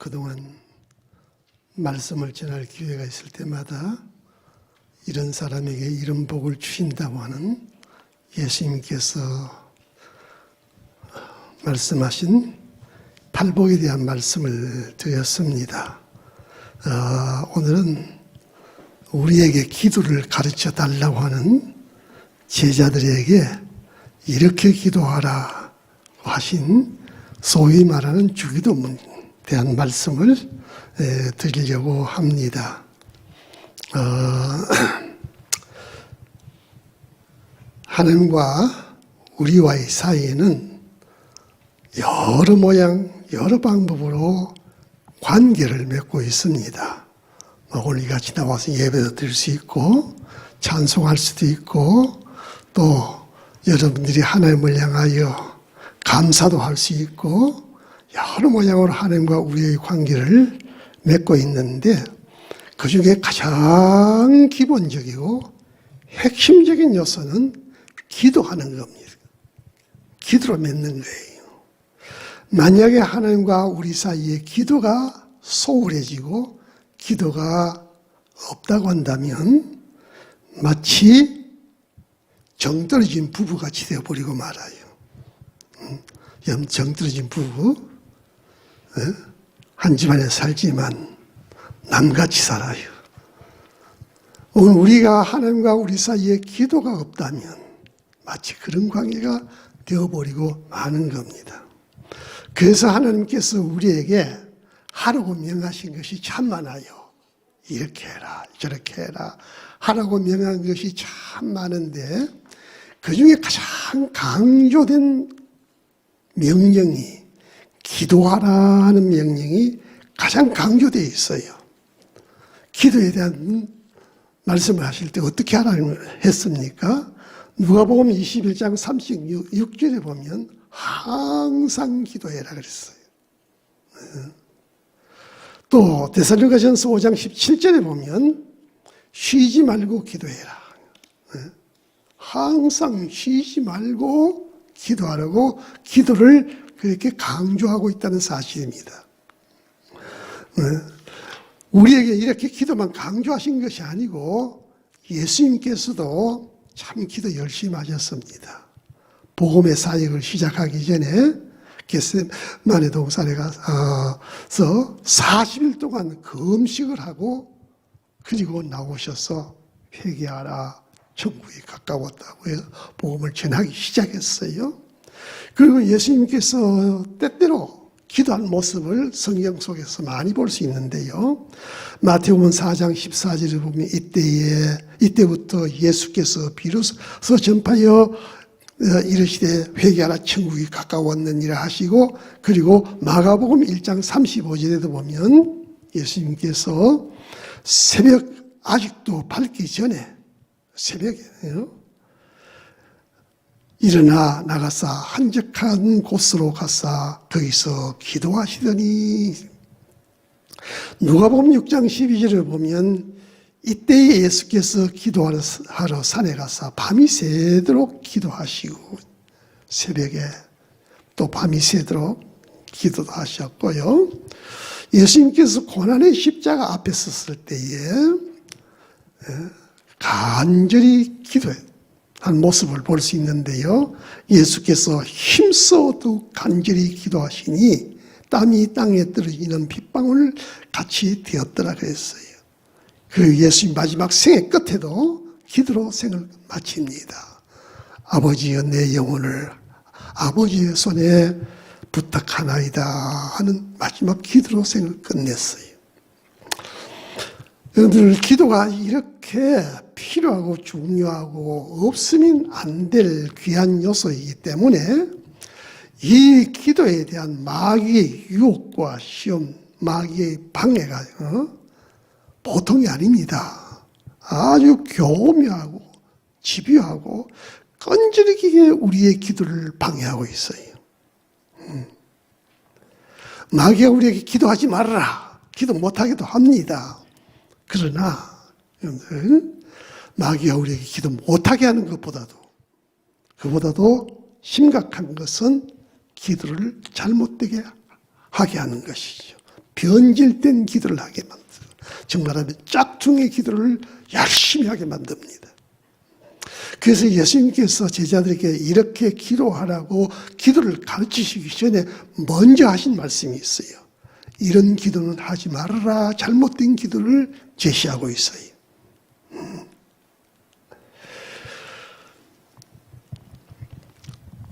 그동안 말씀을 전할 기회가 있을 때마다 이런 사람에게 이런 복을 주신다고 하는 예수님께서 말씀하신 팔복에 대한 말씀을 드렸습니다. 오늘은 우리에게 기도를 가르쳐 달라고 하는 제자들에게 이렇게 기도하라 하신 소위 말하는 주기도문에 대한 말씀을 드리려고 합니다. 하나님과 우리와의 사이에는 여러 모양, 여러 방법으로 관계를 맺고 있습니다. 오늘 이같이 나와서 예배도 드릴 수 있고 찬송할 수도 있고 또 여러분들이 하나님을 향하여 감사도 할 수 있고 여러 모양으로 하나님과 우리의 관계를 맺고 있는데 그 중에 가장 기본적이고 핵심적인 요소는 기도하는 겁니다. 기도로 맺는 거예요. 만약에 하나님과 우리 사이에 기도가 소홀해지고 기도가 없다고 한다면 마치 정떨어진 부부같이 되어버리고 말아요. 정떨어진 부부, 한 집안에 살지만 남같이 살아요. 오늘 우리가 하나님과 우리 사이에 기도가 없다면 마치 그런 관계가 되어버리고 마는 겁니다. 그래서 하나님께서 우리에게 하라고 명하신 것이 참 많아요. 이렇게 해라, 저렇게 해라 하라고 명한 것이 참 많은데 그 중에 가장 강조된 명령이 기도하라는 명령이 가장 강조되어 있어요. 기도에 대한 말씀을 하실 때 어떻게 하라고 했습니까? 누가복음 21장 36절에 보면 항상 기도해라 그랬어요. 또 데살로니가전서 5장 17절에 보면 쉬지 말고 기도해라. 항상 쉬지 말고 기도하라고 기도를 그렇게 강조하고 있다는 사실입니다. 우리에게 이렇게 기도만 강조하신 것이 아니고 예수님께서도 참 기도 열심히 하셨습니다. 복음의 사역을 시작하기 전에 겟세마네 동산에 가서 40일 동안 금식을 하고 그리고 나오셔서 회개하라, 천국이 가까웠다고 해서 복음을 전하기 시작했어요. 그리고 예수님께서 때때로 기도한 모습을 성경 속에서 많이 볼 수 있는데요. 마태복음 4장 14절을 보면 이때부터 예수께서 비로소 전파하여 이르시되 회개하라 천국이 가까웠느니라 하시고 그리고 마가복음 1장 35절에도 보면 예수님께서 새벽 아직도 밝기 전에 새벽에 일어나 나가사 한적한 곳으로 가사 거기서 기도하시더니 누가복음 6장 12절을 보면 이때에 예수께서 기도하러 산에 가사 밤이 새도록 기도하시고 새벽에 또 밤이 새도록 기도도 하셨고요. 예수님께서 고난의 십자가 앞에 섰을 때에 간절히 기도한 모습을 볼 수 있는데요. 예수께서 힘써도 간절히 기도하시니 땀이 땅에 떨어지는 빗방울 같이 되었더라 그랬어요. 그 예수님 마지막 생애 끝에도 기도로 생을 마칩니다. 아버지여 내 영혼을 아버지의 손에 부탁하나이다 하는 마지막 기도로 생을 끝냈어요. 여러분들 기도가 이렇게 필요하고 중요하고 없으면 안 될 귀한 요소이기 때문에 이 기도에 대한 마귀의 유혹과 시험, 마귀의 방해가 보통이 아닙니다. 아주 교묘하고 집요하고 끈질기게 우리의 기도를 방해하고 있어요. 마귀가 우리에게 기도하지 말아라, 기도 못하게도 합니다. 그러나 여러분들 마귀가 우리에게 기도 못하게 하는 그보다도 심각한 것은 기도를 잘못되게 하게 하는 것이죠. 변질된 기도를 하게 만들어요. 정말하면 짝퉁의 기도를 열심히 하게 만듭니다. 그래서 예수님께서 제자들에게 이렇게 기도하라고 기도를 가르치시기 전에 먼저 하신 말씀이 있어요. 이런 기도는 하지 말아라. 잘못된 기도를 제시하고 있어요.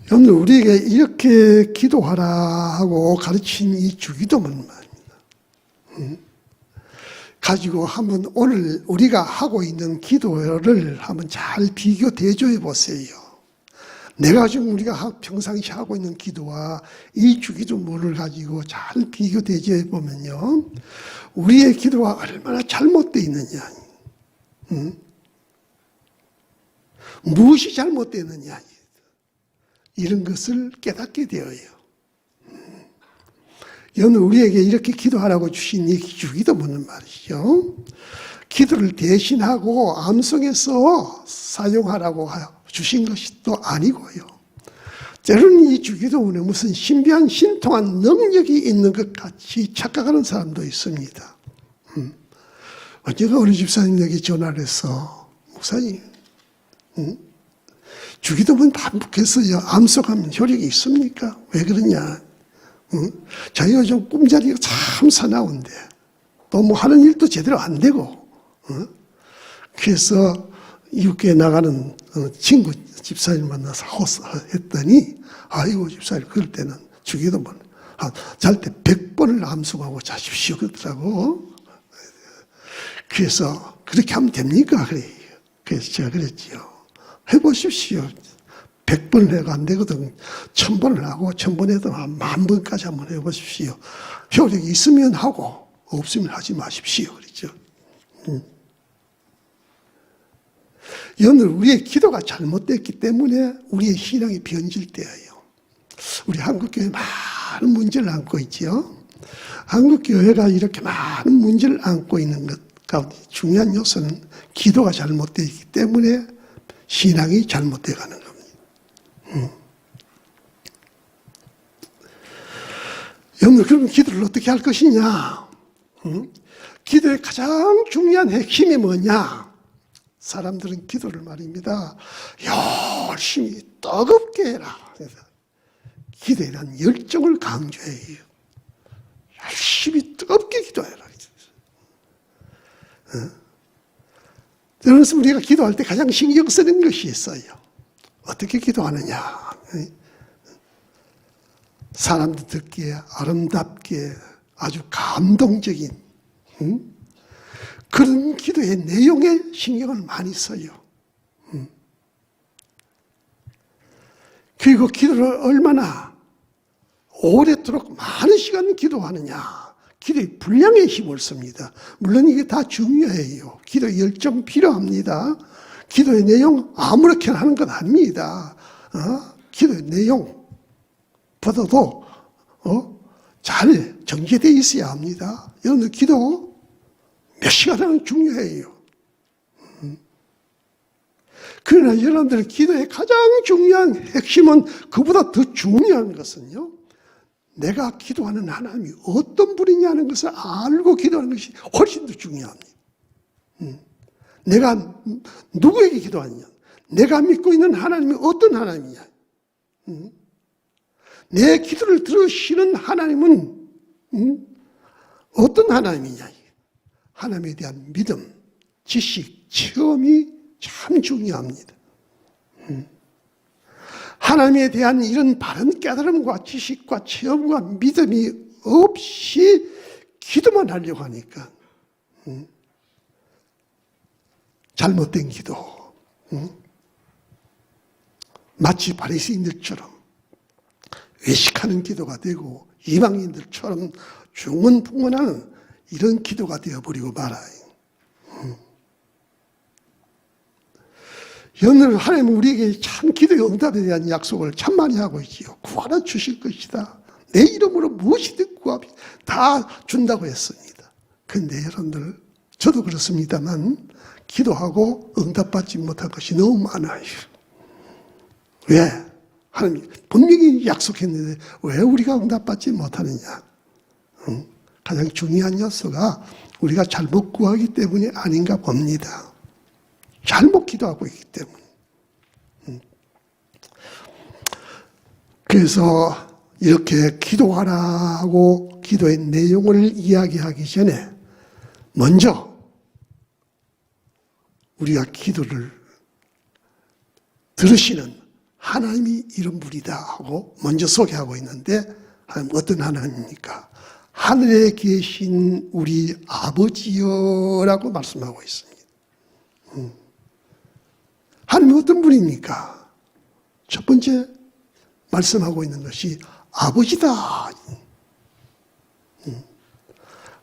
여러분들, 우리에게 이렇게 기도하라 하고 가르친 이 주기도문 말입니다. 가지고 한번 오늘 우리가 하고 있는 기도를 한번 잘 비교 대조해 보세요. 내가 지금 우리가 평상시 하고 있는 기도와 이 주기도문을 가지고 잘 비교 대조해 보면요, 우리의 기도가 얼마나 잘못되어 있느냐, 무엇이 잘못되어 있느냐, 이런 것을 깨닫게 되어요. 여러분, 우리에게 이렇게 기도하라고 주신 이 주기도문은 말이죠, 기도를 대신하고 암송해서 사용하라고 주신 것이 또 아니고요. 때로는 이 주기도문에 무슨 신비한 신통한 능력이 있는 것 같이 착각하는 사람도 있습니다. 언젠가 우리 집사님에게 전화를 해서, 목사님, 주기도문 반복해서요, 암송하면 효력이 있습니까? 왜 그러냐? 자기가 좀 꿈자리가 참 사나운데 또 뭐 하는 일도 제대로 안 되고, 그래서 이웃교회 나가는 친구 집사님 만나서 했더니, 아이고 집사님, 그럴 때는 주기도문 잘 때 100번을 암송하고 자십시오 그러더라고. 그래서 그렇게 하면 됩니까? 그래요. 그래서 제가 그랬지요. 해보십시오. 100번을 해도 안 되거든. 1000번을 하고 1000번 해도 한 10,000번까지 한번 해보십시오. 효력이 있으면 하고 없으면 하지 마십시오. 그랬죠. 여러분, 우리의 기도가 잘못됐기 때문에 우리의 신앙이 변질되어요. 우리 한국교회 많은 문제를 안고 있죠. 한국교회가 이렇게 많은 문제를 안고 있는 것 가운데 중요한 요소는 기도가 잘못되어 있기 때문에 신앙이 잘못되어 가는 겁니다. 여러분, 그럼 기도를 어떻게 할 것이냐? 기도의 가장 중요한 핵심이 뭐냐? 사람들은 기도를 말입니다, 열심히 뜨겁게 해라. 그래서 기도에 대한 열정을 강조해요. 열심히 뜨겁게 기도해라. 그래서 우리가 기도할 때 가장 신경 쓰는 것이 있어요. 어떻게 기도하느냐? 사람들 듣기에 아름답게 아주 감동적인 그런 기도의 내용에 신경을 많이 써요. 그리고 기도를 얼마나 오랫도록 많은 시간 기도하느냐, 기도의 분량에 힘을 씁니다. 물론 이게 다 중요해요. 기도의 열정 필요합니다. 기도의 내용 아무렇게나 하는 건 아닙니다. 기도의 내용보다도 잘 정제되어 있어야 합니다. 여러분들, 기도 몇 시간 하는 게 중요해요. 그러나 여러분들, 기도의 가장 중요한 핵심은, 그보다 더 중요한 것은요, 내가 기도하는 하나님이 어떤 분이냐는 것을 알고 기도하는 것이 훨씬 더 중요합니다. 내가 누구에게 기도하느냐, 내가 믿고 있는 하나님이 어떤 하나님이냐, 내 기도를 들으시는 하나님은 어떤 하나님이냐, 하나님에 대한 믿음, 지식, 체험이 참 중요합니다. 하나님에 대한 이런 바른 깨달음과 지식과 체험과 믿음이 없이 기도만 하려고 하니까 잘못된 기도, 마치 바리새인들처럼 외식하는 기도가 되고 이방인들처럼 중언부언하는 이런 기도가 되어버리고 말아요. 오늘 하나님은 우리에게 참 기도의 응답에 대한 약속을 참 많이 하고 있지요. 구하라 주실 것이다. 내 이름으로 무엇이든 구하면 다 준다고 했습니다. 그런데 여러분들, 저도 그렇습니다만 기도하고 응답받지 못한 것이 너무 많아요. 왜? 하나님이 분명히 약속했는데 왜 우리가 응답받지 못하느냐? 가장 중요한 요소가 우리가 잘못 구하기 때문이 아닌가 봅니다. 잘못 기도하고 있기 때문에. 그래서 이렇게 기도하라고 기도의 내용을 이야기하기 전에 먼저 우리가 기도를 들으시는 하나님이 이런 분이다 하고 먼저 소개하고 있는데 하나님 어떤 하나님입니까? 하늘에 계신 우리 아버지여라고 말씀하고 있습니다. 하나님이 어떤 분입니까? 첫 번째 말씀하고 있는 것이 아버지다.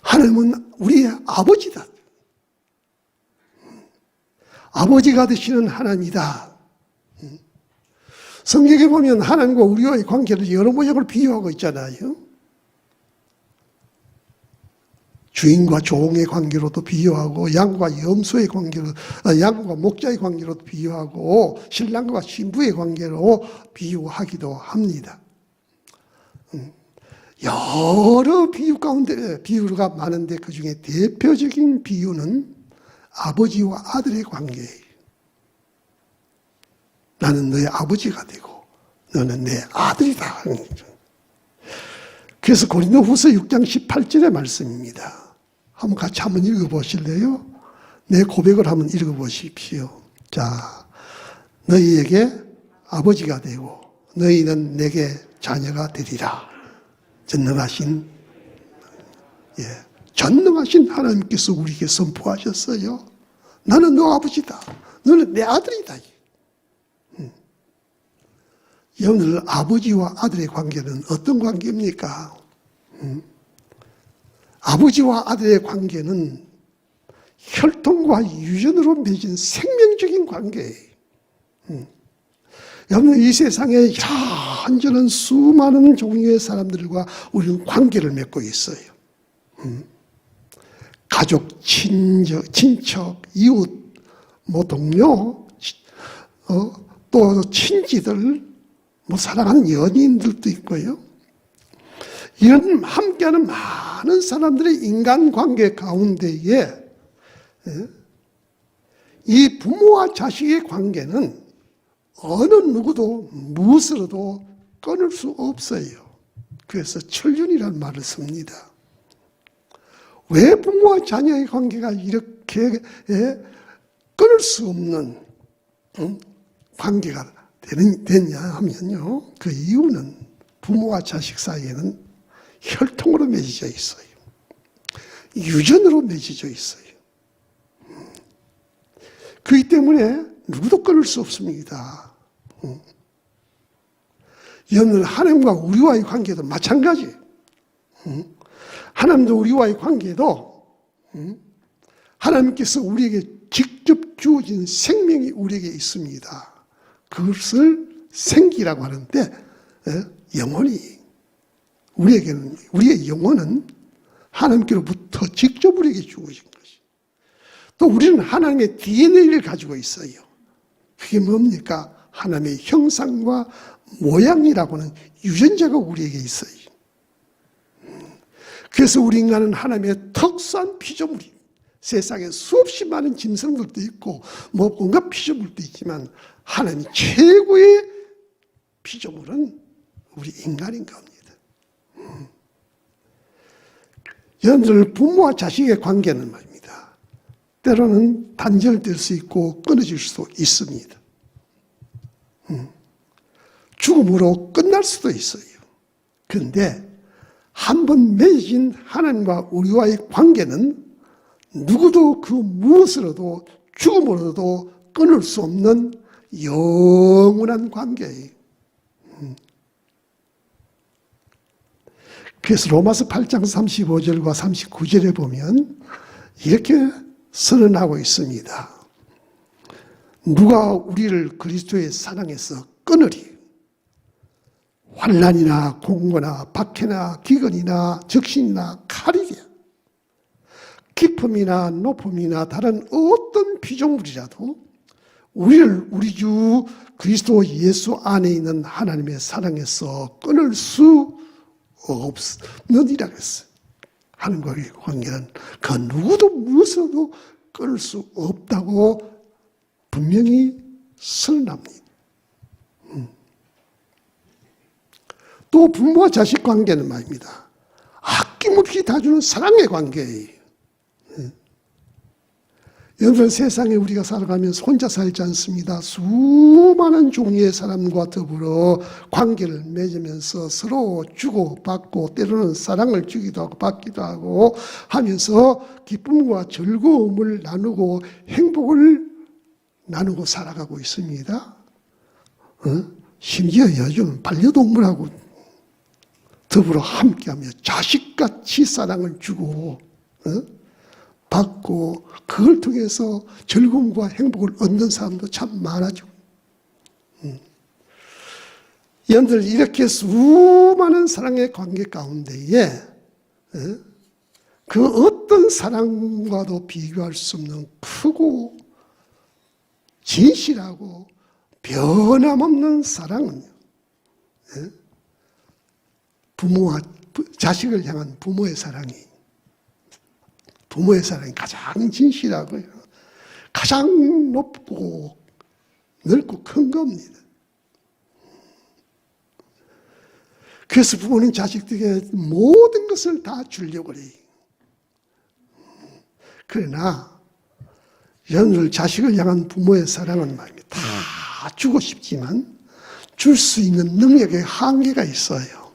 하나님은 우리의 아버지다. 아버지가 되시는 하나님이다. 성경에 보면 하나님과 우리와의 관계를 여러 모양으로 비유하고 있잖아요. 주인과 종의 관계로도 비유하고, 양과 염소의 관계로, 양과 목자의 관계로도 비유하고, 신랑과 신부의 관계로 비유하기도 합니다. 여러 비유 가운데 비유가 많은데 그 중에 대표적인 비유는 아버지와 아들의 관계예요. 나는 너의 아버지가 되고 너는 내 아들이다. 그래서 고린도후서 6장 18절의 말씀입니다. 한번 같이 한번 읽어보실래요? 내 고백을 한번 읽어보십시오. 자, 너희에게 아버지가 되고 너희는 내게 자녀가 되리라. 전능하신 하나님께서 우리에게 선포하셨어요. 나는 너 아버지다. 너는 내 아들이다. 여러분들 아버지와 아들의 관계는 어떤 관계입니까? 아버지와 아들의 관계는 혈통과 유전으로 맺은 생명적인 관계예요. 여러분 이 세상에 이런저런 수많은 종류의 사람들과 우리는 관계를 맺고 있어요. 가족, 친척, 이웃, 동료, 또 친지들, 사랑하는 연인들도 있고요. 이런 함께하는 많은 사람들의 인간관계 가운데에 이 부모와 자식의 관계는 어느 누구도 무엇으로도 끊을 수 없어요. 그래서 천륜이라는 말을 씁니다. 왜 부모와 자녀의 관계가 이렇게 끊을 수 없는 관계가 되냐 하면요. 그 이유는 부모와 자식 사이에는 혈통으로 맺어져 있어요. 유전으로 맺어져 있어요. 그렇기 때문에 누구도 끊을 수 없습니다. 여러분 하나님과 우리와의 관계도 마찬가지. 하나님도 우리와의 관계도 하나님께서 우리에게 직접 주어진 생명이 우리에게 있습니다. 그것을 생기라고 하는데 영혼이 우리의 영혼은 하나님께로부터 직접 우리에게 주어진 것이. 또 우리는 하나님의 DNA를 가지고 있어요. 그게 뭡니까? 하나님의 형상과 모양이라고 하는 유전자가 우리에게 있어요. 그래서 우리 인간은 하나님의 특수한 피조물이 세상에 수없이 많은 짐승들도 있고 온갖 피조물도 있지만 하나님 최고의 피조물은 우리 인간인 겁니다. 여러분들 부모와 자식의 관계는 말입니다. 때로는 단절될 수 있고 끊어질 수도 있습니다. 죽음으로 끝날 수도 있어요. 그런데 한번 맺어진 하나님과 우리와의 관계는 누구도 그 무엇으로도 죽음으로도 끊을 수 없는 영원한 관계예요. 그래서 로마서 8장 35절과 39절에 보면 이렇게 선언하고 있습니다. 누가 우리를 그리스도의 사랑에서 끊으리? 환난이나 공고나 박해나 기근이나 적신이나 칼이랴. 깊음이나 높음이나 다른 어떤 피조물이라도 우리를 우리 주 그리스도 예수 안에 있는 하나님의 사랑에서 끊을 수 없느니라 그랬어요. 하나님과의 관계는 그 누구도 무엇으로도 끊을 수 없다고 분명히 선언합니다. 또 부모와 자식 관계는 말입니다. 아낌없이 다 주는 사랑의 관계예요. 여러분, 세상에 우리가 살아가면서 혼자 살지 않습니다. 수많은 종류의 사람과 더불어 관계를 맺으면서 서로 주고받고 때로는 사랑을 주기도 하고 받기도 하고 하면서 기쁨과 즐거움을 나누고 행복을 나누고 살아가고 있습니다. 심지어 요즘 반려동물하고 더불어 함께하며 자식같이 사랑을 주고 받고 그걸 통해서 즐거움과 행복을 얻는 사람도 참 많아지고, 여러분들 이렇게 수많은 사랑의 관계 가운데에 그 어떤 사랑과도 비교할 수 없는 크고 진실하고 변함없는 사랑은요, 부모와 자식을 향한 부모의 사랑이 가장 진실하고요, 가장 높고 넓고 큰 겁니다. 그래서 부모는 자식들에게 모든 것을 다 주려고 해요. 그러나 여러분들 자식을 향한 부모의 사랑은 말입니다, 다 주고 싶지만 줄 수 있는 능력에 한계가 있어요.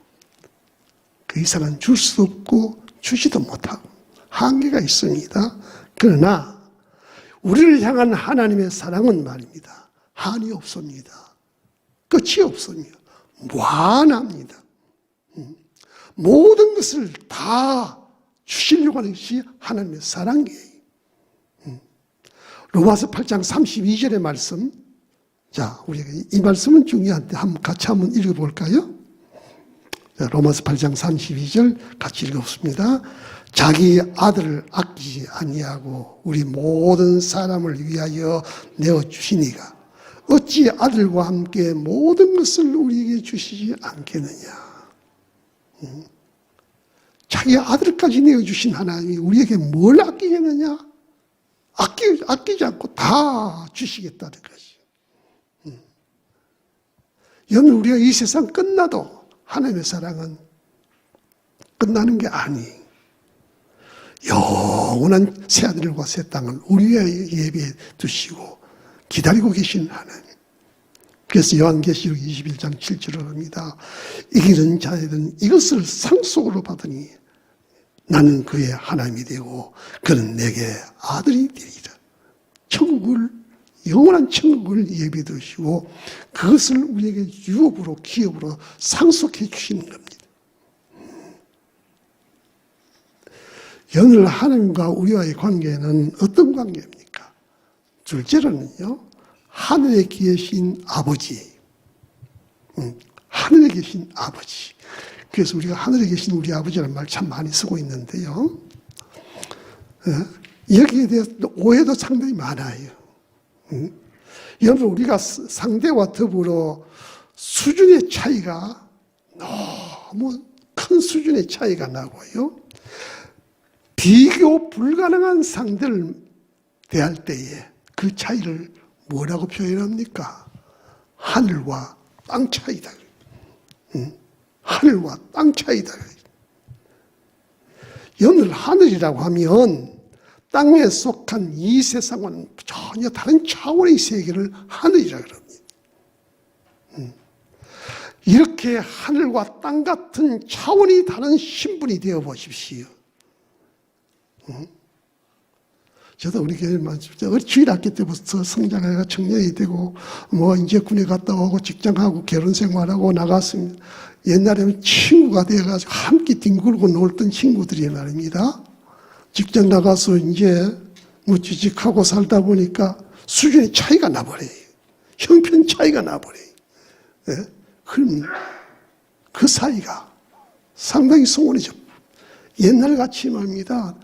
그 이상은 줄 수 없고 주지도 못하고 한계가 있습니다. 그러나 우리를 향한 하나님의 사랑은 말입니다, 한이 없습니다. 끝이 없습니다. 무한합니다. 모든 것을 다 주시려고 하는 것이 하나님의 사랑이에요. 로마서 8장 32절의 말씀, 자, 우리가 이 말씀은 중요한데 같이 한번 읽어볼까요? 로마서 8장 32절 같이 읽었습니다. 자기 아들을 아끼지 아니하고 우리 모든 사람을 위하여 내어주시니가 어찌 아들과 함께 모든 것을 우리에게 주시지 않겠느냐. 자기 아들까지 내어주신 하나님이 우리에게 뭘 아끼겠느냐? 아끼지 않고 다 주시겠다는 것이. 여러분, 우리가 이 세상 끝나도 하나님의 사랑은 끝나는 게 아니에요. 영원한 새하늘과 새 땅을 우리의 예비해 두시고 기다리고 계신 하나님. 그래서 요한계시록 21장 7절을 합니다. 이기는 자들은 이것을 상속으로 받으니 나는 그의 하나님이 되고 그는 내게 아들이 되리라. 천국을, 영원한 천국을 예비해 두시고 그것을 우리에게 유업으로 기업으로 상속해 주시는 겁니다. 오늘 하나님과 우리와의 관계는 어떤 관계입니까? 둘째로는요, 하늘에 계신 아버지. 하늘에 계신 아버지. 그래서 우리가 하늘에 계신 우리 아버지라는 말 참 많이 쓰고 있는데요. 여기에 대해서 오해도 상당히 많아요. 여러분, 우리가 상대와 더불어 수준의 차이가 너무 큰 수준의 차이가 나고요. 비교 불가능한 상대를 대할 때에 그 차이를 뭐라고 표현합니까? 하늘과 땅 차이다. 하늘과 땅 차이다. 오늘 하늘이라고 하면 땅에 속한 이 세상과는 전혀 다른 차원의 세계를 하늘이라고 합니다. 이렇게 하늘과 땅 같은 차원이 다른 신분이 되어 보십시오. 저도 우리 교회 주일학기 때부터 성장해가 청년이 되고 이제 군에 갔다 오고 직장하고 결혼 생활하고 나갔습니다. 옛날에는 친구가 되어가지고 함께 뒹굴고 놀던 친구들이 말입니다. 직장 나가서 이제 취직하고 살다 보니까 수준의 차이가 나버려요. 형편 차이가 나버려요. 그럼 그 사이가 상당히 소원해져. 옛날같이 말입니다.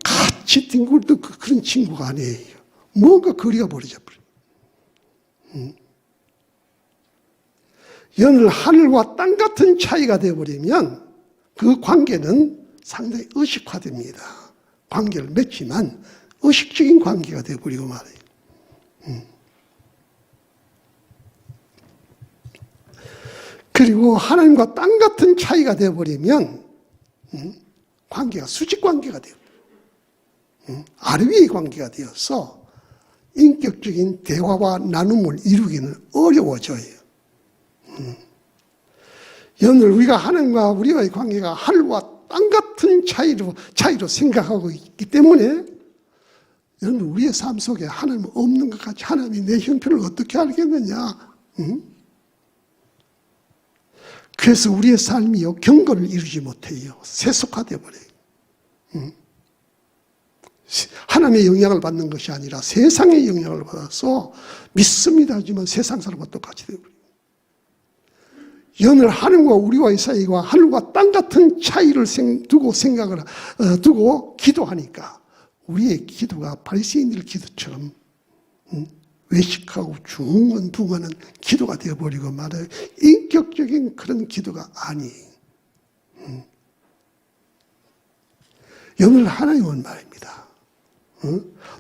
같이 뒹굴던 그런 친구가 아니에요. 뭔가 거리가 벌어져 버려요. 오늘 하늘과 땅 같은 차이가 되어버리면 그 관계는 상당히 의식화됩니다. 관계를 맺지만 의식적인 관계가 되어버리고 말이에요. 그리고 하나님과 땅 같은 차이가 되어버리면 관계가 수직 관계가 돼요. 아래 위의 관계가 되어서 인격적인 대화와 나눔을 이루기는 어려워져요. 여러분들 우리가 하나님과 우리와의 관계가 하늘과 땅 같은 차이로 생각하고 있기 때문에 여러분 우리의 삶 속에 하나님 없는 것 같이 하나님이 내 형편을 어떻게 알겠느냐. 그래서 우리의 삶이요 경건을 이루지 못해요. 세속화되어 버려요. 하나님의 영향을 받는 것이 아니라 세상의 영향을 받아서 믿습니다 하지만 세상 사람과 똑같이 되어버려요. 여느 하늘과 우리와의 사이가 하늘과 땅 같은 차이를 두고 기도하니까 우리의 기도가 바리새인들 기도처럼 외식하고 중언부언하는 기도가 되어버리고 말아요. 인격적인 그런 기도가 아니에요. 여느 하나님은 말입니다.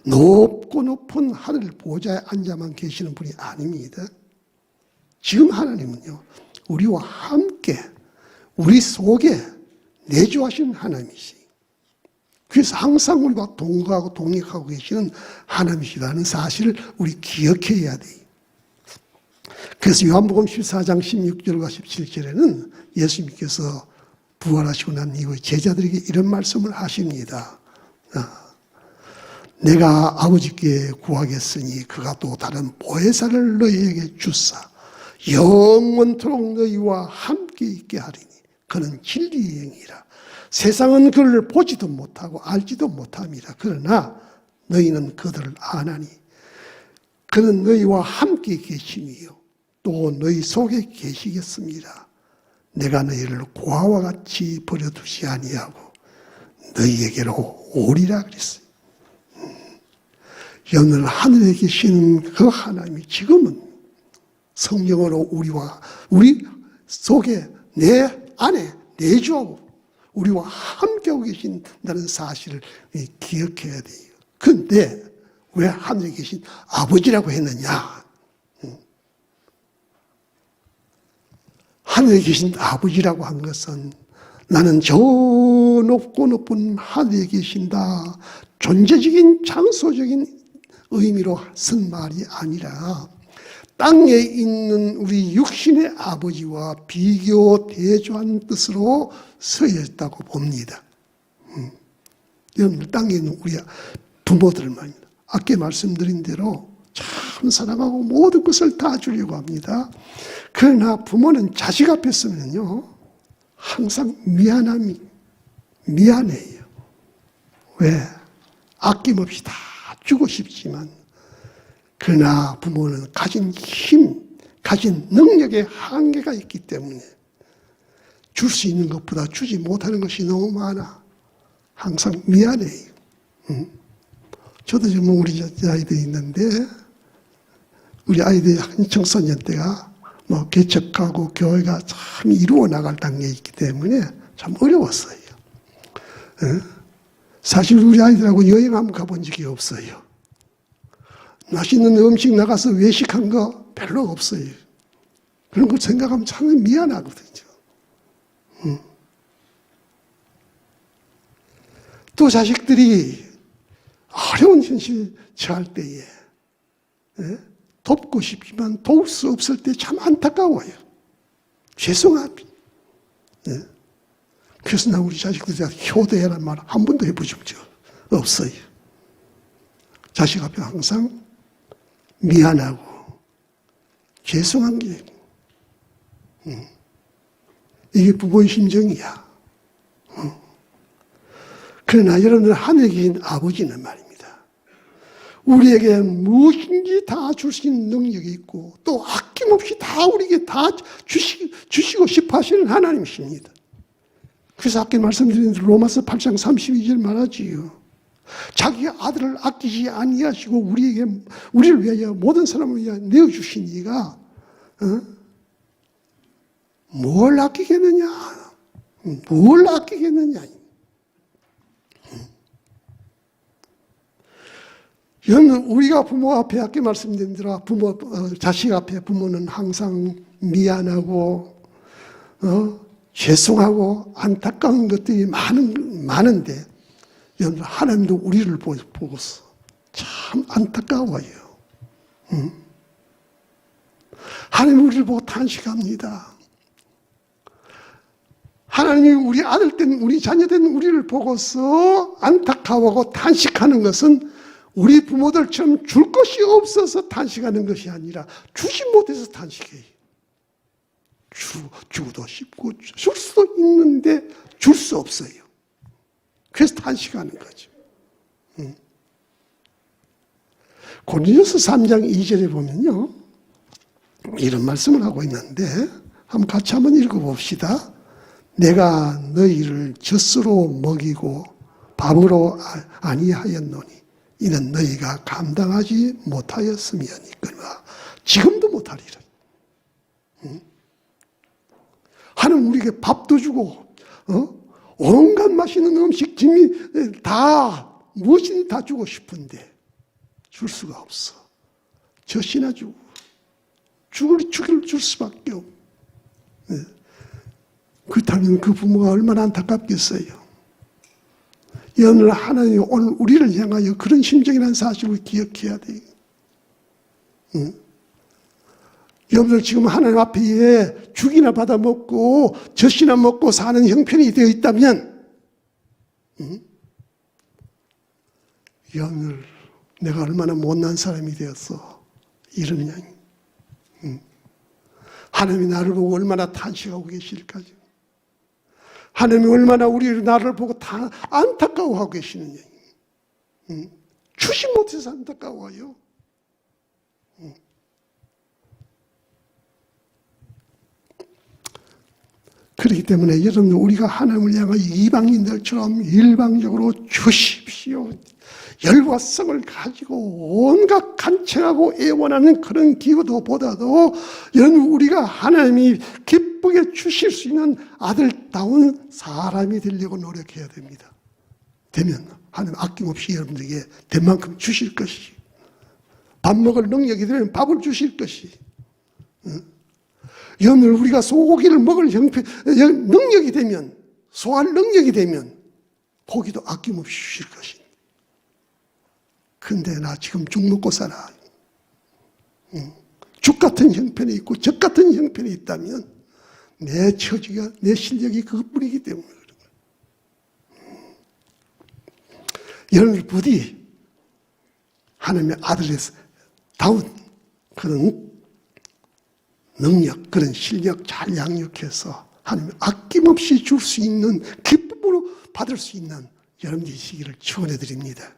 높고 높은 하늘 보좌에 앉아만 계시는 분이 아닙니다. 지금 하나님은요 우리와 함께 우리 속에 내주하시는 하나님이시. 그래서 항상 우리와 동거하고 동역하고 계시는 하나님이시라는 사실을 우리 기억해야 돼요. 그래서 요한복음 14장 16절과 17절에는 예수님께서 부활하시고 난 이후에 제자들에게 이런 말씀을 하십니다. 내가 아버지께 구하겠으니 그가 또 다른 보혜사를 너희에게 주사 영원토록 너희와 함께 있게 하리니 그는 진리의 영이라. 세상은 그를 보지도 못하고 알지도 못함이라. 그러나 너희는 그들을 아나니 그는 너희와 함께 계심이요 또 너희 속에 계시겠습니다. 내가 너희를 고아와 같이 버려두지 아니하고 너희에게로 오리라 그랬어요. 여느 하늘에 계신 그 하나님이 지금은 성령으로 우리 속에 내 안에 내주하고 우리와 함께하고 계신다는 사실을 기억해야 돼요. 그런데 왜 하늘에 계신 아버지라고 했느냐? 하늘에 계신 아버지라고 한 것은 나는 저 높고 높은 하늘에 계신다. 존재적인 장소적인 의미로 쓴 말이 아니라 땅에 있는 우리 육신의 아버지와 비교 대조한 뜻으로 쓰여졌다고 봅니다. 여러분들 땅에 있는 우리 부모들 말입니다. 아까 말씀드린 대로 참 사랑하고 모든 것을 다 주려고 합니다. 그러나 부모는 자식 앞에 서면요 항상 미안해요. 왜? 아낌없이 다 주고 싶지만 그러나 부모는 가진 힘, 가진 능력의 한계가 있기 때문에 줄 수 있는 것보다 주지 못하는 것이 너무 많아. 항상 미안해요. 저도 지금 우리 아이들이 있는데 우리 아이들이 청소년 때가 개척하고 교회가 참 이루어 나갈 단계에 있기 때문에 참 어려웠어요. 사실 우리 아이들하고 여행 한번 가본 적이 없어요. 맛있는 음식 나가서 외식한 거 별로 없어요. 그런 걸 생각하면 참 미안하거든요. 또 자식들이 어려운 현실 처할 때에 돕고 싶지만 도울 수 없을 때 참 안타까워요. 죄송합니다. 그래서 나 우리 자식들한테 효도해라는 말 한 번도 해본 적 없어요. 자식 앞에 항상 미안하고 죄송한 게 이게 부모의 심정이야. 그러나 여러분들 하늘에 계신 아버지는 말입니다. 우리에게 무엇인지 다 줄 수 있는 능력이 있고 또 아낌없이 다 우리에게 다 주시고 싶어 하시는 하나님이십니다. 그래서 아까 말씀드린 로마서 8장 32절 말하지요. 자기 아들을 아끼지 아니하시고 우리를 위하여 모든 사람을 위하여 내어주신 이가 뭘 아끼겠느냐? 뭘 아끼겠느냐? 여러분, 우리가 부모 앞에 아까 말씀드린 대로 자식 앞에 부모는 항상 미안하고, 죄송하고, 안타까운 것들이 많은데, 여러분, 하나님도 우리를 보고서 참 안타까워요. 하나님 우리를 보고 탄식합니다. 하나님이 우리 아들 된, 우리 자녀 된 우리를 보고서 안타까워하고 탄식하는 것은 우리 부모들처럼 줄 것이 없어서 탄식하는 것이 아니라 주지 못해서 탄식해요. 주고도 싶고 줄 수도 있는데 줄 수 없어요. 그래서 탄식하는 거죠. 고린도서 3장 2절에 보면요, 이런 말씀을 하고 있는데 한번 같이 한번 읽어봅시다. 내가 너희를 젖으로 먹이고 밥으로 아니하였노니 이는 너희가 감당하지 못하였음이니까 지금도 못하리라. 하나님 우리에게 밥도 주고 온갖 맛있는 음식 진미 다 무엇이든 다 주고 싶은데 줄 수가 없어. 젖이나 주고 죽을 줄 수밖에 없고. 그렇다면 그 부모가 얼마나 안타깝겠어요. 여러분, 하나님이 오늘 우리를 향하여 그런 심정이라는 사실을 기억해야 돼요. 여러분들 지금 하나님 앞에 죽이나 받아 먹고 젖이나 먹고 사는 형편이 되어 있다면, 여러분들 내가 얼마나 못난 사람이 되었어 이러느냐. 하나님이 나를 보고 얼마나 탄식하고 계실까. 하나님이 얼마나 나를 보고 다 안타까워하고 계시느냐. 주시 못해서 안타까워요. 그렇기 때문에 여러분, 우리가 하나님을 향하여 이방인들처럼 일방적으로 주십시오, 열과성을 가지고 온갖 간청하고 애원하는 그런 기도보다도 여러분, 우리가 하나님이 기쁘게 주실 수 있는 아들다운 사람이 되려고 노력해야 됩니다. 되면 하나님 아낌없이 여러분들에게 된 만큼 주실 것이, 밥 먹을 능력이 되면 밥을 주실 것이, 여러분 우리가 소고기를 먹을 능력이 되면, 소화할 능력이 되면 고기도 아낌없이 주실 것입니다. 근데 나 지금 죽 먹고 살아. 죽 같은 형편에 있고 적 같은 형편에 있다면 내 처지가, 내 실력이 그것뿐이기 때문에 그런 거예요. 여러분 부디 하나님의 아들의 다운 그런 능력, 그런 실력 잘 양육해서 하나님 아낌없이 줄 수 있는, 기쁨으로 받을 수 있는 여러분들이 시기를 축원해 드립니다.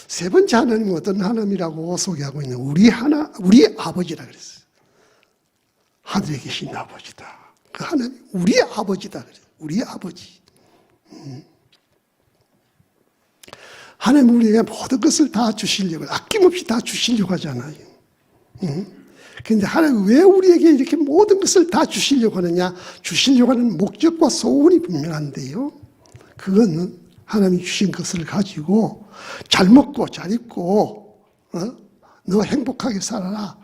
세 번째 하나님은 어떤 하나님이라고 소개하고 있는, 우리 아버지라 그랬어요. 하늘에 계신 아버지다. 그 하나님 우리 아버지다 그랬어요. 우리 아버지. 하나님 우리에게 모든 것을 다 주시려고, 아낌없이 다 주시려고 하잖아요. 그런데 하나님 왜 우리에게 이렇게 모든 것을 다 주시려고 하느냐? 주시려고 하는 목적과 소원이 분명한데요, 그거는 하나님이 주신 것을 가지고 잘 먹고 잘 입고 너 행복하게 살아라,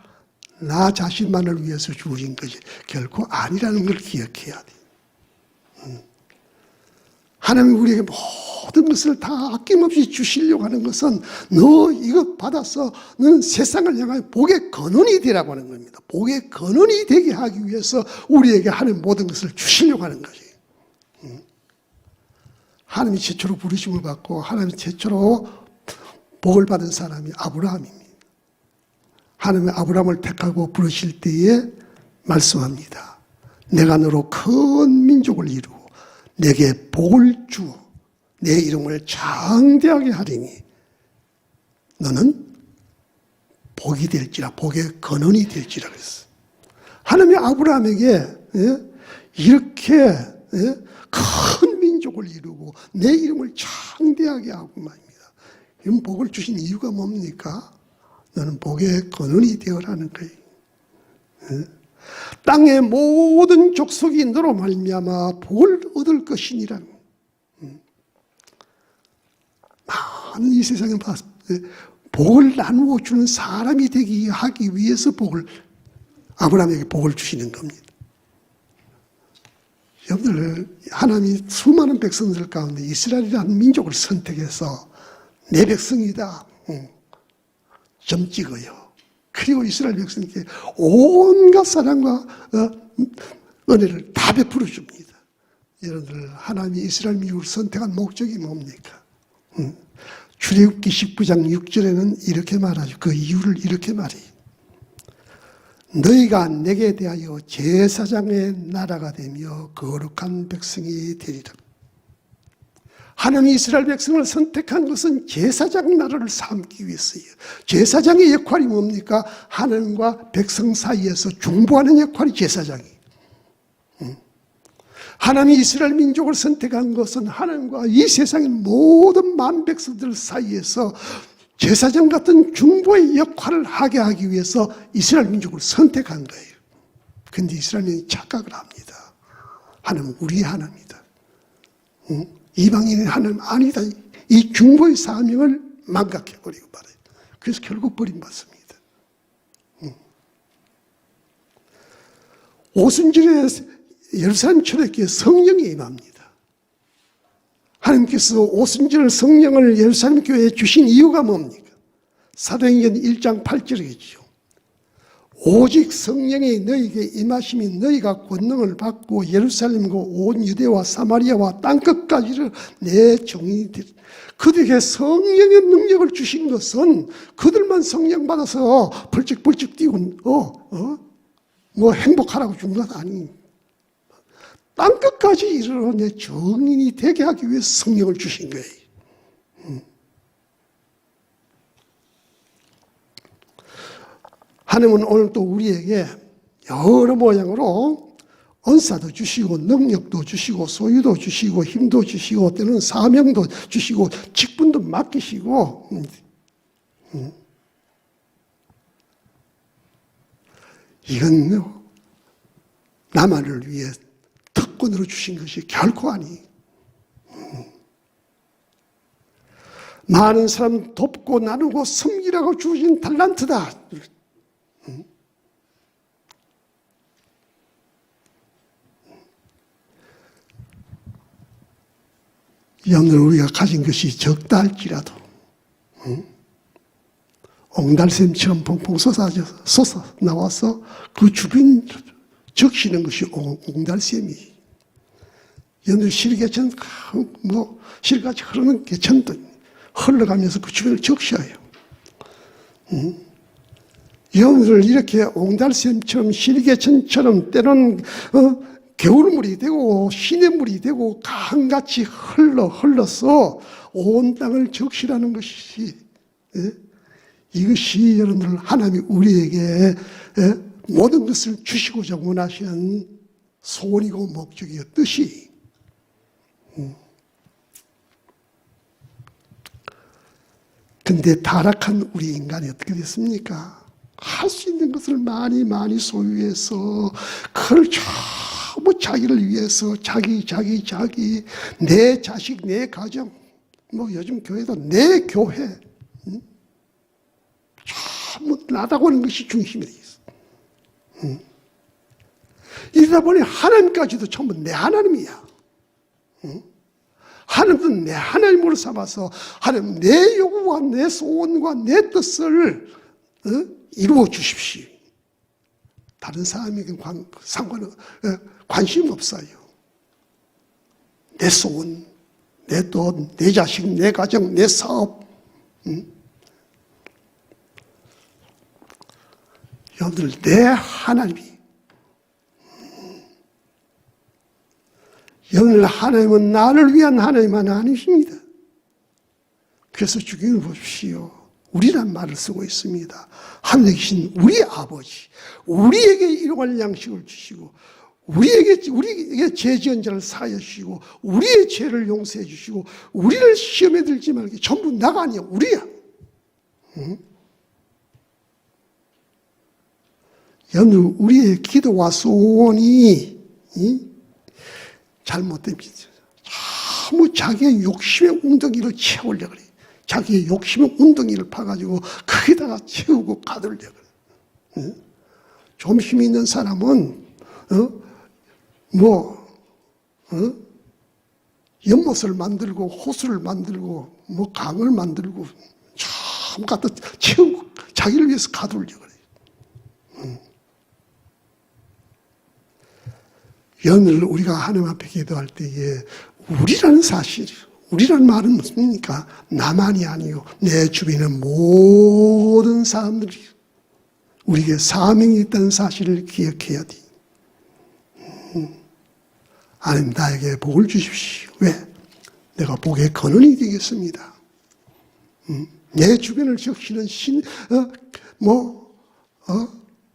나 자신만을 위해서 주신 것이 결코 아니라는 걸 기억해야 돼. 하나님이 우리에게 모든 것을 다 아낌없이 주시려고 하는 것은 너 이거 받아서 너는 세상을 향하여 복의 근원이 되라고 하는 겁니다. 복의 근원이 되게 하기 위해서 우리에게 하나님 모든 것을 주시려고 하는 것이에요. 하나님이 최초로 부르심을 받고 하나님이 최초로 복을 받은 사람이 아브라함입니다. 하나님이 아브라함을 택하고 부르실 때에 말씀합니다. 내가 너로 큰 민족을 이루고 내게 복을 주어 내 이름을 장대하게 하리니 너는 복이 될지라, 복의 근원이 될지라 그랬어요. 하나님이 아브라함에게 이렇게 큰 민족을 이루고 내 이름을 창대하게 하고 말입니다. 이런 복을 주신 이유가 뭡니까? 너는 복의 근원이 되어라는 거예요. 땅의 모든 족속이 너로 말미암아 복을 얻을 것이니라. 많은 이 세상에 복을 나누어 주는 사람이 되기 하기 위해서 아브라함에게 복을 주시는 겁니다. 여러분들, 하나님이 수많은 백성들 가운데 이스라엘이라는 민족을 선택해서 내 백성이다 점 찍어요. 그리고 이스라엘 백성에게 온갖 사랑과 은혜를 다 베풀어 줍니다. 여러분들, 하나님이 이스라엘 민족을 선택한 목적이 뭡니까? 출애굽기 19장 6절에는 이렇게 말하죠. 그 이유를 이렇게 말해요. 너희가 내게 대하여 제사장의 나라가 되며 거룩한 백성이 되리라. 하나님이 이스라엘 백성을 선택한 것은 제사장 나라를 삼기 위해서예요. 제사장의 역할이 뭡니까? 하나님과 백성 사이에서 중보하는 역할이 제사장이에요. 하나님이 이스라엘 민족을 선택한 것은 하나님과 이 세상의 모든 만백성들 사이에서 제사장 같은 중보의 역할을 하게 하기 위해서 이스라엘 민족을 선택한 거예요. 그런데 이스라엘 민족이 착각을 합니다. 하나님은 우리의 하나님이다. 이방인의 하나님 아니다. 이 중보의 사명을 망각해버리고 말아요. 그래서 결국 버림받습니다. 오순절에 예루살렘 초대교회 성령이 임합니다. 하나님께서 오순절 성령을 예루살렘 교회에 주신 이유가 뭡니까? 사도행전 1장 8절이겠죠. 오직 성령이 너희에게 임하심이 너희가 권능을 받고 예루살렘과 온 유대와 사마리아와 땅끝까지를 내 종이 되리라. 그들에게 성령의 능력을 주신 것은 그들만 성령 받아서 벌쩍벌쩍 뛰고 뭐 행복하라고 준 것 아니에요. 땅끝까지 이르러 내 정인이 되게 하기 위해서 성령을 주신 거예요. 하나님은 오늘 또 우리에게 여러 모양으로 은사도 주시고 능력도 주시고 소유도 주시고 힘도 주시고 때는 사명도 주시고 직분도 맡기시고 이건 나만을 위해 특권으로 주신 것이 결코 아니에요. 많은 사람 돕고 나누고 섬기라고 주신 달란트다. 오늘 우리가 가진 것이 적다 할지라도 옹달샘처럼 펑펑 솟아 나와서 그 주변 적시는 것이 옹달샘이. 여러분 실개천 실같이 흐르는 개천도 흘러가면서 그 주변을 적셔요. 여러분들 이렇게 옹달샘처럼 실개천처럼 때로는 겨울물이 되고 시냇물이 되고 강같이 흘러서 온 땅을 적시라는 것이 이것이 여러분들 하나님이 우리에게 모든 것을 주시고자 원하시는 소원이고 목적이요 뜻이. 근데 타락한 우리 인간이 어떻게 됐습니까? 할 수 있는 것을 많이 소유해서 그걸 전부 자기를 위해서 자기 내 자식 내 가정 요즘 교회도 내 교회 전부 나라고 하는 것이 중심이 되어 있어. 이러다 보니 하나님까지도 전부 내 하나님이야. 하나님도 내 하나님으로 삼아서 하나님 내 요구와 내 소원과 내 뜻을 이루어 주십시오. 다른 사람에게 관심 없어요. 내 소원, 내 돈, 내 자식, 내 가정, 내 사업. 여러분들 내 하나님이 여러분들 하나님은 나를 위한 하나님은 아니십니다. 그래서 주님을 보십시오. 우리란 말을 쓰고 있습니다. 하늘에 계신 우리 아버지, 우리에게 일용할 양식을 주시고 우리에게 죄 지은 자를 사하여 주시고 우리의 죄를 용서해 주시고 우리를 시험에 들지 말게. 전부 나가 아니야, 우리야. 여러분 우리의 기도와 소원이 잘못됩니다. 너무 자기의 욕심의 웅덩이를 채우려고 그래요. 자기의 욕심의 웅덩이를 파가지고 거기다가 채우고 가두려 그래. 좀 힘 있는 사람은 연못을 만들고 호수를 만들고 강을 만들고 참 갖다 채우고 자기를 위해서 가두려 그래. 오늘 우리가 하나님 앞에 기도할 때에 우리라는 사실, 우리라는 말은 무엇입니까? 나만이 아니요 내 주변의 모든 사람들이 우리에게 사명이 있다는 사실을 기억해야 돼. 하나님 나에게 복을 주십시오. 왜? 내가 복의 근원이 되겠습니다. 내 주변을 적시는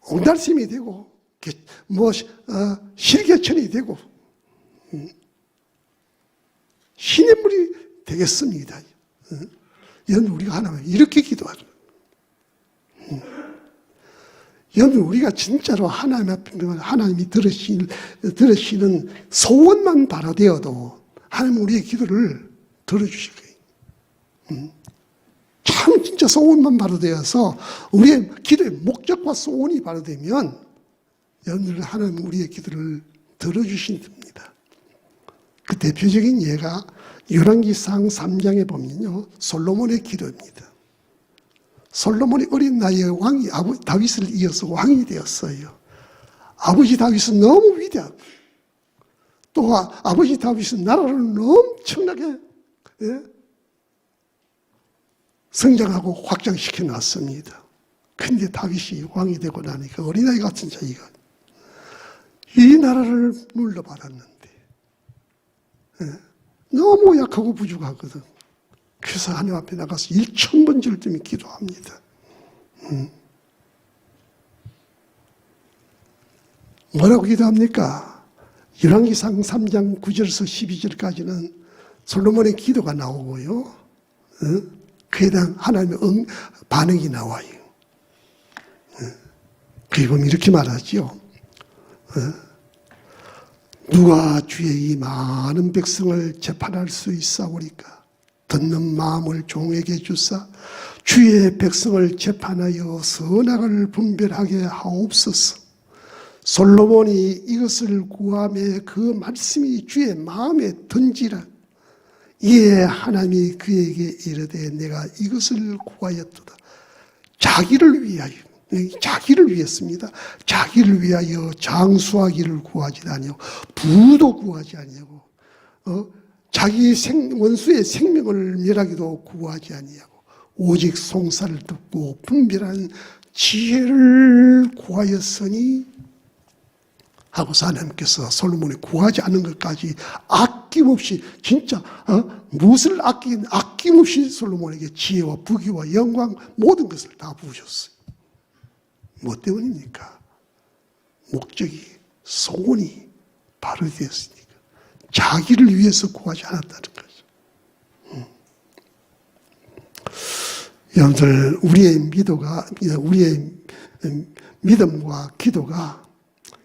옹달샘이 되고 실개천이 되고 시냇물이 되겠습니다. 여러분 우리가 하나님 이렇게 기도하죠. 여러분 우리가 진짜로 하나님 앞에 하나님이 들으시는 소원만 바라되어도 하나님 우리의 기도를 들어주실 거예요. 참 진짜 소원만 바라되어서 우리의 기도의 목적과 소원이 바라되면 여러분 하나님 우리의 기도를 들어주신답니다. 그 대표적인 예가 열왕기상 3장에 보면요 솔로몬의 기도입니다. 솔로몬이 어린 나이에 왕이 다윗을 이어서 왕이 되었어요. 아버지 다윗은 너무 위대하고 또 아버지 다윗은 나라를 엄청나게 성장하고 확장시켜 놨습니다. 근데 다윗이 왕이 되고 나니까 어린아이 같은 자기가 이 나라를 물려받았는데 너무 약하고 부족하거든. 그래서 하나님 앞에 나가서 1000번 절대면 기도합니다. 뭐라고 기도합니까? 열왕기상 3장 9절에서 12절까지는 솔로몬의 기도가 나오고요. 그에 대한 하나님의 반응이 나와요. 그리고 이렇게 말하죠. 누가 주의 이 많은 백성을 재판할 수 있사오리까? 듣는 마음을 종에게 주사 주의 백성을 재판하여 선악을 분별하게 하옵소서. 솔로몬이 이것을 구하며 그 말씀이 주의 마음에 든지라. 이에 하나님이 그에게 이르되 내가 이것을 구하였도다. 자기를 위하여, 자기를 위했습니다. 자기를 위하여 장수하기를 구하지 아니하고 부도 구하지 아니하고 자기 원수의 생명을 멸하기도 구하지 아니하고 오직 송사를 듣고 분별하는 지혜를 구하였으니 하고서 하나님께서 솔로몬이 구하지 않는 것까지 아낌없이 진짜 무엇을 아낌없이 솔로몬에게 지혜와 부귀와 영광 모든 것을 다 부으셨어요. 뭐 때문입니까? 목적이 소원이 바로 되었으니까 자기를 위해서 구하지 않았다는 거죠. 여러분들 우리의 믿음과 기도가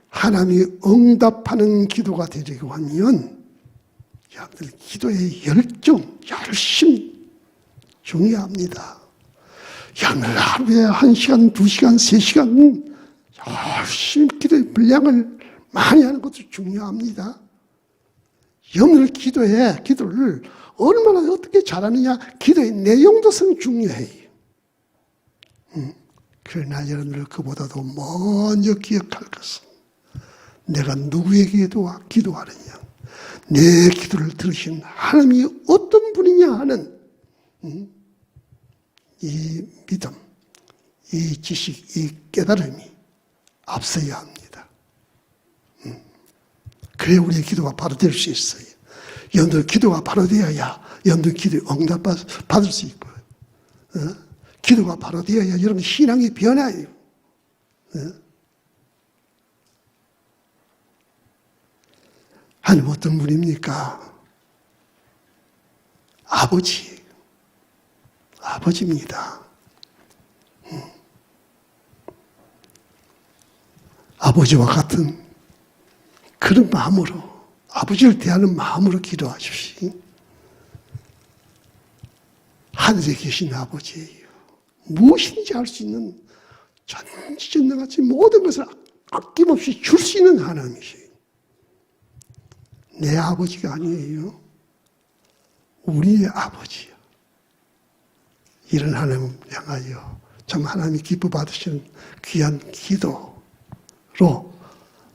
하나님이 응답하는 기도가 되려고 하면 여러분들 기도의 열심 중요합니다. 여러분들 하루에 1시간, 2시간, 3시간 열심히 기도의 분량을 많이 하는 것도 중요합니다. 여러분들 기도를 얼마나 어떻게 잘하느냐 기도의 내용도 중요해요. 그러나 여러분들 그보다도 먼저 기억할 것은 내가 누구에게 기도하느냐 내 기도를 들으신 하나님이 어떤 분이냐 하는 이 믿음, 이 지식, 이 깨달음이 앞서야 합니다. 그래야 우리의 기도가 바로 될 수 있어요. 여러분들 기도가 바로 되어야 여러분들 기도에 응답받을 수 있고요. 기도가 바로 되어야 여러분 신앙이 변화해요. 하나님 어떤 분입니까? 아버지입니다. 아버지와 같은 그런 마음으로 아버지를 대하는 마음으로 기도하십시오. 하늘에 계신 아버지예요. 무엇인지 알 수 있는 전지전능하신 모든 것을 아낌없이 줄 수 있는 하나님이세요. 내 아버지가 아니에요. 우리의 아버지요. 이런 하나님을 향하여 참 하나님이 기뻐 받으시는 귀한 기도로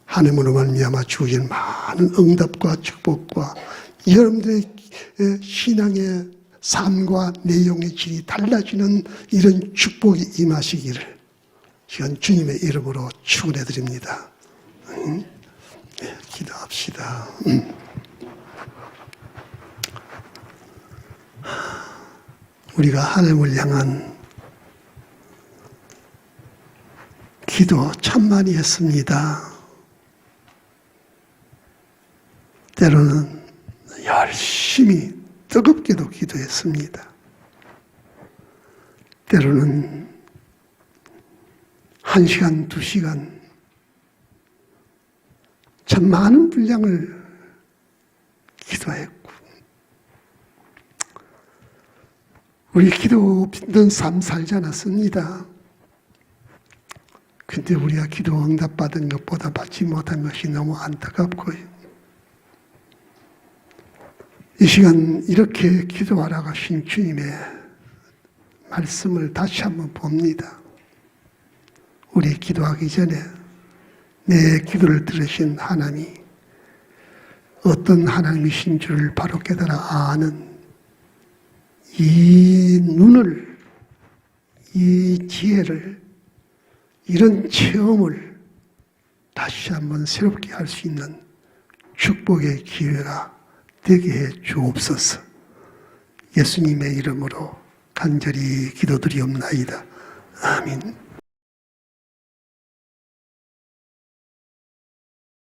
하나님으로 말미암아 주어진 많은 응답과 축복과 여러분들의 신앙의 삶과 내용의 질이 달라지는 이런 축복이 임하시기를 지금 주님의 이름으로 축원해 드립니다. 네, 기도합시다. 우리가 하나님을 향한 기도 참 많이 했습니다. 때로는 열심히 뜨겁게도 기도했습니다. 때로는 1시간, 2시간 참 많은 분량을 기도했고 우리 기도 빚는 삶 살지 않았습니다. 근데 우리가 기도 응답받은 것보다 받지 못한 것이 너무 안타깝고요. 이 시간 이렇게 기도하라고 하신 주님의 말씀을 다시 한번 봅니다. 우리 기도하기 전에 내 기도를 들으신 하나님이 어떤 하나님이신 줄을 바로 깨달아 아는 이 눈을, 이 지혜를, 이런 체험을 다시 한번 새롭게 할 수 있는 축복의 기회가 되게 해 주옵소서. 예수님의 이름으로 간절히 기도드리옵나이다. 아멘.